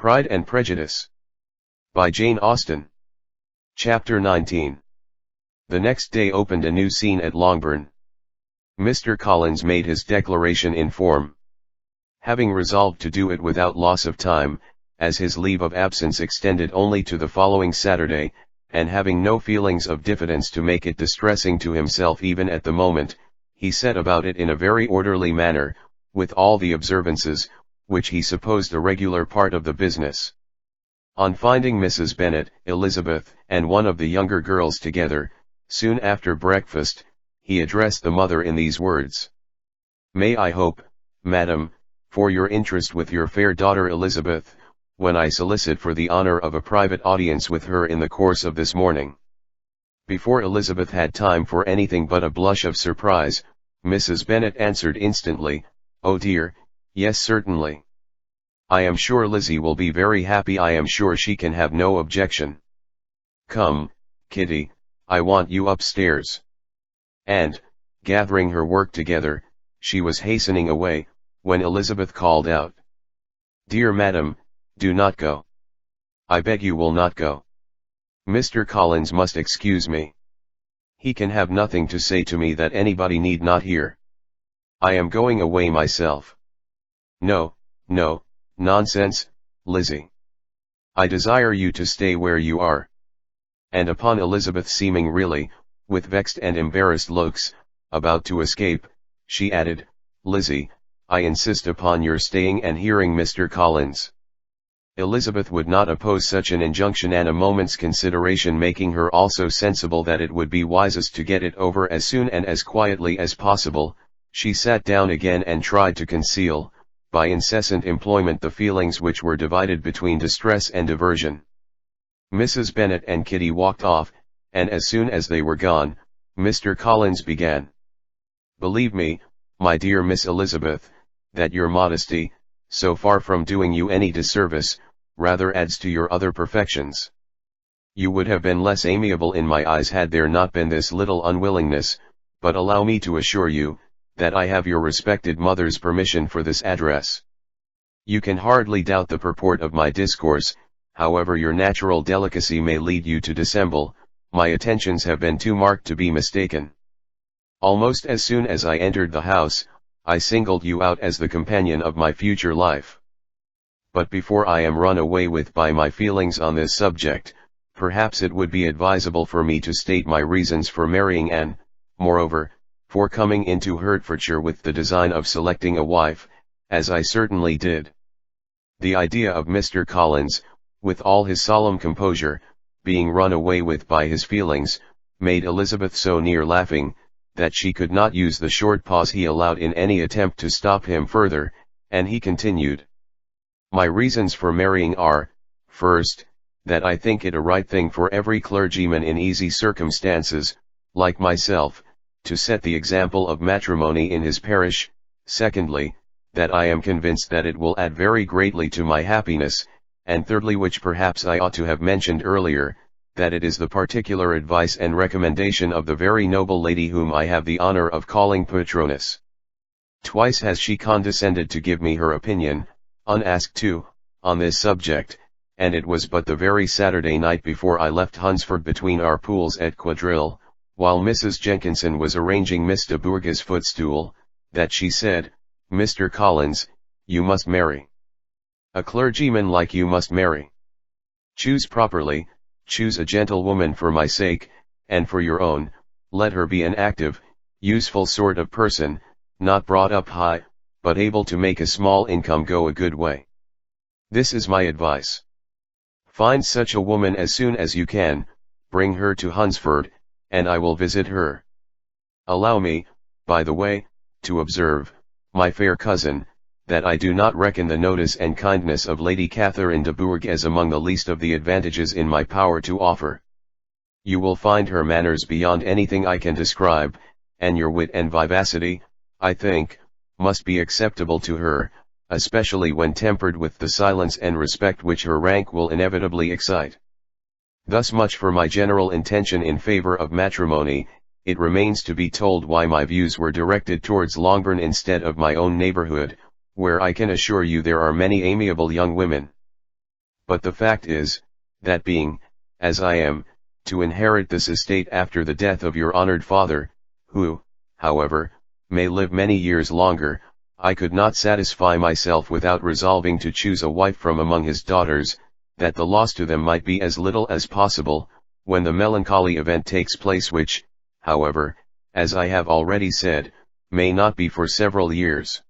Pride and Prejudice. By Jane Austen. Chapter 19. The next day opened a new scene at Longbourn. Mr. Collins made his declaration in form. Having resolved to do it without loss of time, as his leave of absence extended only to the following Saturday, and having no feelings of diffidence to make it distressing to himself even at the moment, he set about it in a very orderly manner, with all the observances, which he supposed a regular part of the business. On finding Mrs. Bennet, Elizabeth, and one of the younger girls together, soon after breakfast, he addressed the mother in these words: "May I hope, madam, for your interest with your fair daughter Elizabeth, when I solicit for the honor of a private audience with her in the course of this morning." Before Elizabeth had time for anything but a blush of surprise, Mrs. Bennet answered instantly, "Oh dear, yes, certainly. I am sure Lizzie will be very happy. I am sure she can have no objection. Come, Kitty, I want you upstairs." And, gathering her work together, she was hastening away, when Elizabeth called out, "Dear madam, do not go. I beg you will not go. Mr. Collins must excuse me. He can have nothing to say to me that anybody need not hear. I am going away myself." "No, no, nonsense, Lizzie. I desire you to stay where you are." And upon Elizabeth seeming really, with vexed and embarrassed looks, about to escape, she added, "Lizzie, I insist upon your staying and hearing Mr. Collins." Elizabeth would not oppose such an injunction, and a moment's consideration making her also sensible that it would be wisest to get it over as soon and as quietly as possible, she sat down again and tried to conceal, by incessant employment, the feelings which were divided between distress and diversion. Mrs. Bennet and Kitty walked off, and as soon as they were gone, Mr. Collins began: "Believe me, my dear Miss Elizabeth, that your modesty, so far from doing you any disservice, rather adds to your other perfections. You would have been less amiable in my eyes had there not been this little unwillingness, but allow me to assure you, that I have your respected mother's permission for this address. You can hardly doubt the purport of my discourse, however your natural delicacy may lead you to dissemble. My attentions have been too marked to be mistaken. Almost as soon as I entered the house, I singled you out as the companion of my future life. But before I am run away with by my feelings on this subject, perhaps it would be advisable for me to state my reasons for marrying and, moreover, for coming into Hertfordshire with the design of selecting a wife, as I certainly did." The idea of Mr. Collins, with all his solemn composure, being run away with by his feelings, made Elizabeth so near laughing, that she could not use the short pause he allowed in any attempt to stop him further, and he continued: "My reasons for marrying are, first, that I think it a right thing for every clergyman in easy circumstances, like myself, to set the example of matrimony in his parish; secondly, that I am convinced that it will add very greatly to my happiness; and thirdly, which perhaps I ought to have mentioned earlier, that it is the particular advice and recommendation of the very noble lady whom I have the honor of calling patroness. Twice has she condescended to give me her opinion, unasked too, on this subject, and it was but the very Saturday night before I left Hunsford between our pools at Quadrille, while Mrs. Jenkinson was arranging Miss de Bourgh's footstool, that she said, 'Mr. Collins, you must marry. A clergyman like you must marry. Choose properly, choose a gentlewoman for my sake, and for your own. Let her be an active, useful sort of person, not brought up high, but able to make a small income go a good way. This is my advice. Find such a woman as soon as you can, bring her to Hunsford, and I will visit her. Allow me, by the way, to observe, my fair cousin, that I do not reckon the notice and kindness of Lady Catherine de Bourgh as among the least of the advantages in my power to offer. You will find her manners beyond anything I can describe, and your wit and vivacity, I think, must be acceptable to her, especially when tempered with the silence and respect which her rank will inevitably excite. Thus much for my general intention in favor of matrimony. It remains to be told why my views were directed towards Longbourn instead of my own neighborhood, where I can assure you there are many amiable young women. but the fact is, that being, as I am, to inherit this estate after the death of your honored father, who, however, may live many years longer, I could not satisfy myself without resolving to choose a wife from among his daughters, that the loss to them might be as little as possible, when the melancholy event takes place which, however, as I have already said, may not be for several years.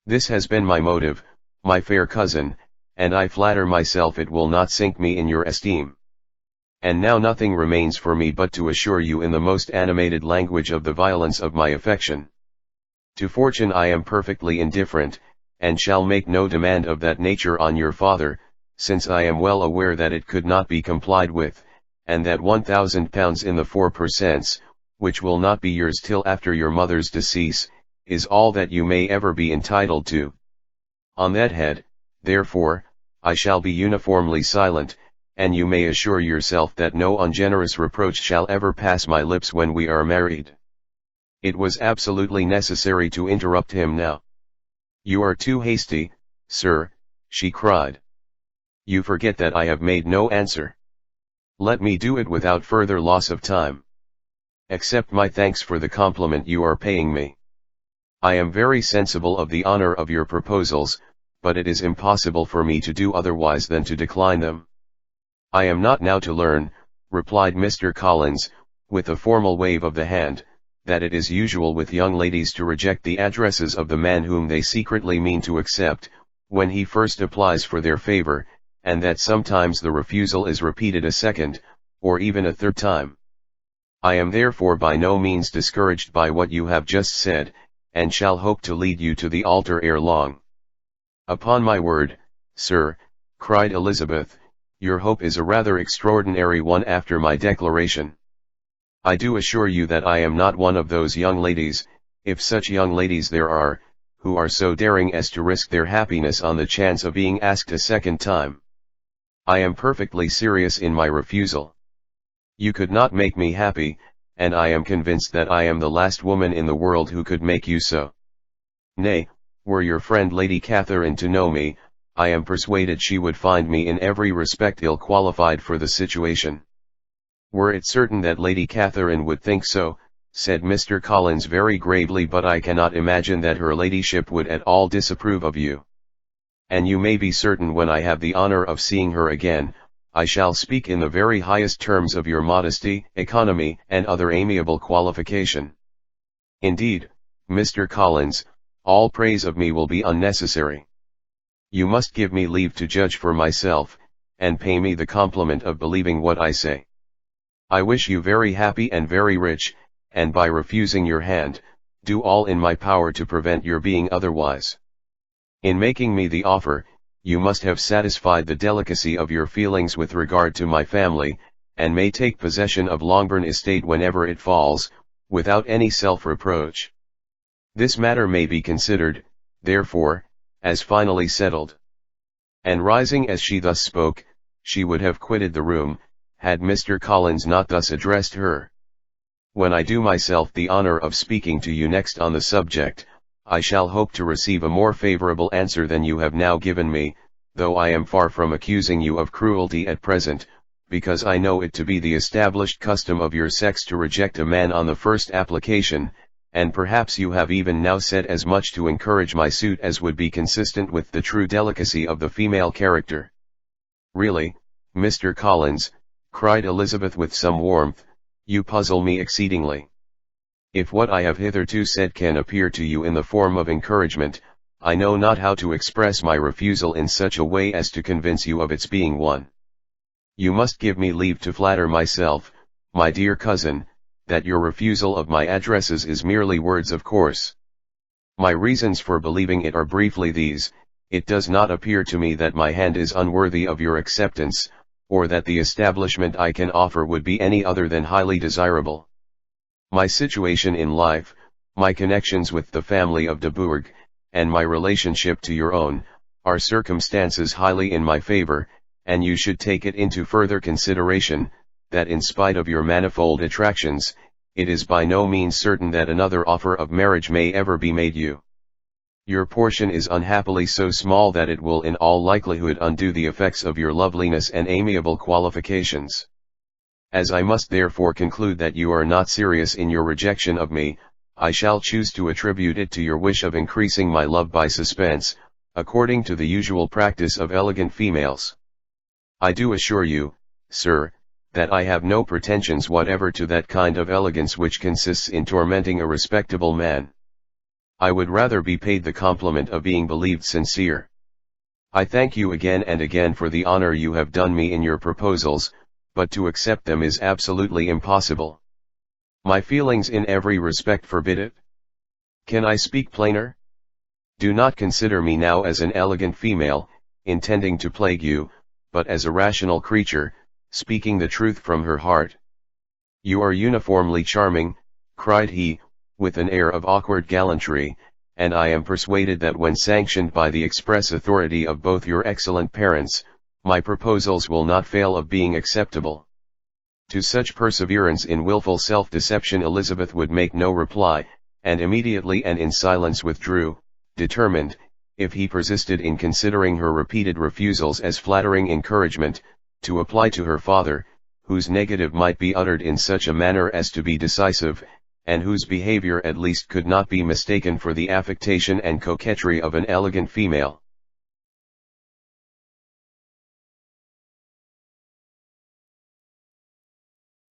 This has been my motive, my fair cousin, and I flatter myself it will not sink me in your esteem. And now nothing remains for me but to assure you in the most animated language of the violence of my affection. To fortune I am perfectly indifferent, and shall make no demand of that nature on your father, since I am well aware that it could not be complied with, and that £1,000 in the 4%, which will not be yours till after your mother's decease, is all that you may ever be entitled to. On that head, therefore, I shall be uniformly silent, and you may assure yourself that no ungenerous reproach shall ever pass my lips when we are married." It was absolutely necessary to interrupt him now. "You are too hasty, sir," she cried. "You forget that I have made no answer. Let me do it without further loss of time. Accept my thanks for the compliment you are paying me. I am very sensible of the honor of your proposals, but it is impossible for me to do otherwise than to decline them." "I am not now to learn," replied Mr. Collins, with a formal wave of the hand, "that it is usual with young ladies to reject the addresses of the man whom they secretly mean to accept, when he first applies for their favor, and that sometimes the refusal is repeated a second, or even a third time. I am therefore by no means discouraged by what you have just said, and shall hope to lead you to the altar ere long." "Upon my word, sir," cried Elizabeth, "your hope is a rather extraordinary one after my declaration. I do assure you that I am not one of those young ladies, if such young ladies there are, who are so daring as to risk their happiness on the chance of being asked a second time. I am perfectly serious in my refusal. You could not make me happy, and I am convinced that I am the last woman in the world who could make you so. Nay, were your friend Lady Catherine to know me, I am persuaded she would find me in every respect ill qualified for the situation." "Were it certain that Lady Catherine would think so," said Mr. Collins very gravely, "but I cannot imagine that her ladyship would at all disapprove of you. And you may be certain when I have the honor of seeing her again, I shall speak in the very highest terms of your modesty, economy, and other amiable qualification. Indeed, Mr. Collins, all praise of me will be unnecessary. You must give me leave to judge for myself, and pay me the compliment of believing what I say. I wish you very happy and very rich, and by refusing your hand, do all in my power to prevent your being otherwise. In making me the offer, you must have satisfied the delicacy of your feelings with regard to my family, and may take possession of Longbourn estate whenever it falls, without any self-reproach. This matter may be considered, therefore, as finally settled." And rising as she thus spoke, she would have quitted the room, had Mr. Collins not thus addressed her. "When I do myself the honor of speaking to you next on the subject, I shall hope to receive a more favorable answer than you have now given me, though I am far from accusing you of cruelty at present, because I know it to be the established custom of your sex to reject a man on the first application, and perhaps you have even now said as much to encourage my suit as would be consistent with the true delicacy of the female character." "Really, Mr. Collins," cried Elizabeth with some warmth, "you puzzle me exceedingly. If what I have hitherto said can appear to you in the form of encouragement, I know not how to express my refusal in such a way as to convince you of its being one. You must give me leave to flatter myself, my dear cousin, that your refusal of my addresses is merely words of course. My reasons for believing it are briefly these: it does not appear to me that my hand is unworthy of your acceptance, or that the establishment I can offer would be any other than highly desirable. My situation in life, my connections with the family of de Bourgh, and my relationship to your own, are circumstances highly in my favor, and you should take it into further consideration, that in spite of your manifold attractions, it is by no means certain that another offer of marriage may ever be made you. Your portion is unhappily so small that it will in all likelihood undo the effects of your loveliness and amiable qualifications. As I must therefore conclude that you are not serious in your rejection of me, I shall choose to attribute it to your wish of increasing my love by suspense, according to the usual practice of elegant females. I do assure you, sir, that I have no pretensions whatever to that kind of elegance which consists in tormenting a respectable man. I would rather be paid the compliment of being believed sincere. I thank you again and again for the honor you have done me in your proposals, but to accept them is absolutely impossible. My feelings in every respect forbid it. Can I speak plainer? Do not consider me now as an elegant female, intending to plague you, but as a rational creature, speaking the truth from her heart. You are uniformly charming, cried he, with an air of awkward gallantry, and I am persuaded that when sanctioned by the express authority of both your excellent parents, my proposals will not fail of being acceptable. To such perseverance in wilful self-deception Elizabeth would make no reply, and immediately and in silence withdrew, determined, if he persisted in considering her repeated refusals as flattering encouragement, to apply to her father, whose negative might be uttered in such a manner as to be decisive, and whose behavior at least could not be mistaken for the affectation and coquetry of an elegant female.